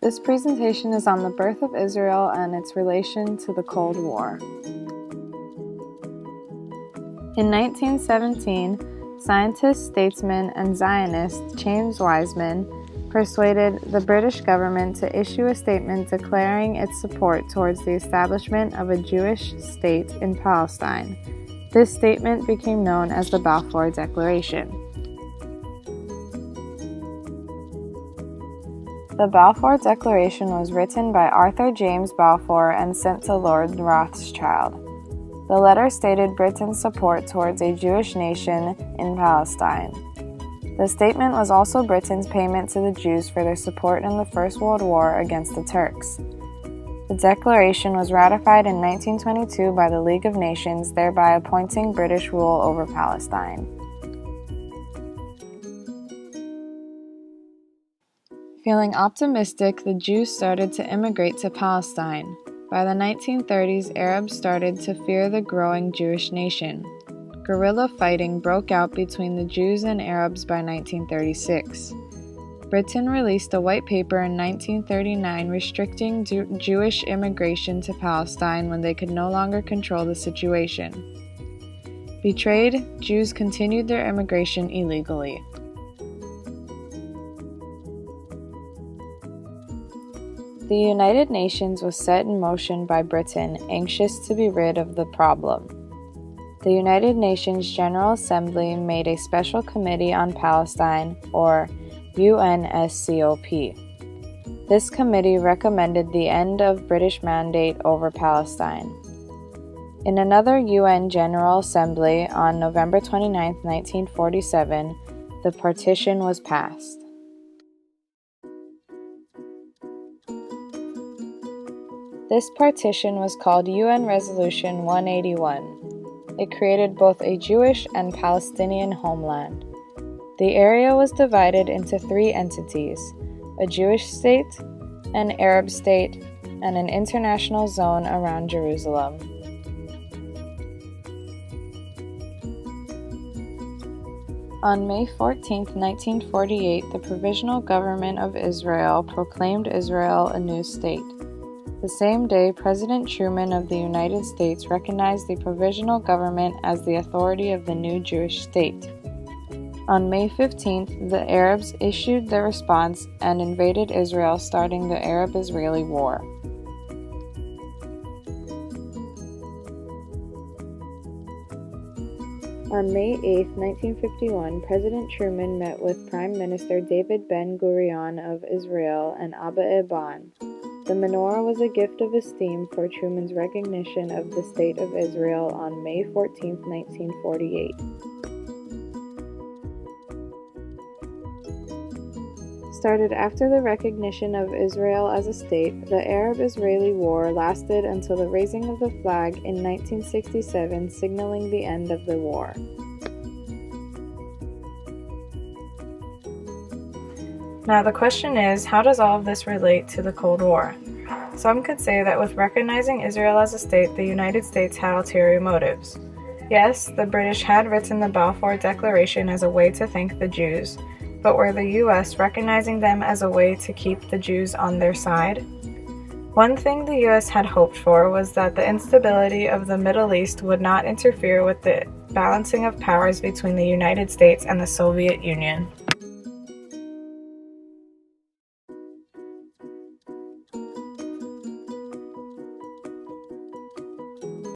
This presentation is on the birth of Israel and its relation to the Cold War. In 1917, scientist, statesman, and Zionist James Wiseman persuaded the British government to issue a statement declaring its support towards the establishment of a Jewish state in Palestine. This statement became known as the Balfour Declaration. The Balfour Declaration was written by Arthur James Balfour and sent to Lord Rothschild. The letter stated Britain's support towards a Jewish nation in Palestine. The statement was also Britain's payment to the Jews for their support in the First World War against the Turks. The declaration was ratified in 1922 by the League of Nations, thereby appointing British rule over Palestine. Feeling optimistic, the Jews started to immigrate to Palestine. By the 1930s, Arabs started to fear the growing Jewish nation. Guerrilla fighting broke out between the Jews and Arabs by 1936. Britain released a white paper in 1939 restricting Jewish immigration to Palestine when they could no longer control the situation. Betrayed, Jews continued their immigration illegally. The United Nations was set in motion by Britain, anxious to be rid of the problem. The United Nations General Assembly made a special committee on Palestine, or UNSCOP. This committee recommended the end of British mandate over Palestine. In another UN General Assembly on November 29, 1947, the partition was passed. This partition was called UN Resolution 181. It created both a Jewish and Palestinian homeland. The area was divided into three entities: a Jewish state, an Arab state, and an international zone around Jerusalem. On May 14, 1948, the Provisional Government of Israel proclaimed Israel a new state. The same day, President Truman of the United States recognized the provisional government as the authority of the new Jewish state. On May 15th, the Arabs issued their response and invaded Israel, starting the Arab-Israeli War. On May 8, 1951, President Truman met with Prime Minister David Ben-Gurion of Israel and Abba Eban. The menorah was a gift of esteem for Truman's recognition of the State of Israel on May 14, 1948. Started after the recognition of Israel as a state, the Arab-Israeli War lasted until the raising of the flag in 1967, signaling the end of the war. Now the question is, how does all of this relate to the Cold War? Some could say that with recognizing Israel as a state, the United States had ulterior motives. Yes, the British had written the Balfour Declaration as a way to thank the Jews, but were the U.S. recognizing them as a way to keep the Jews on their side? One thing the U.S. had hoped for was that the instability of the Middle East would not interfere with the balancing of powers between the United States and the Soviet Union.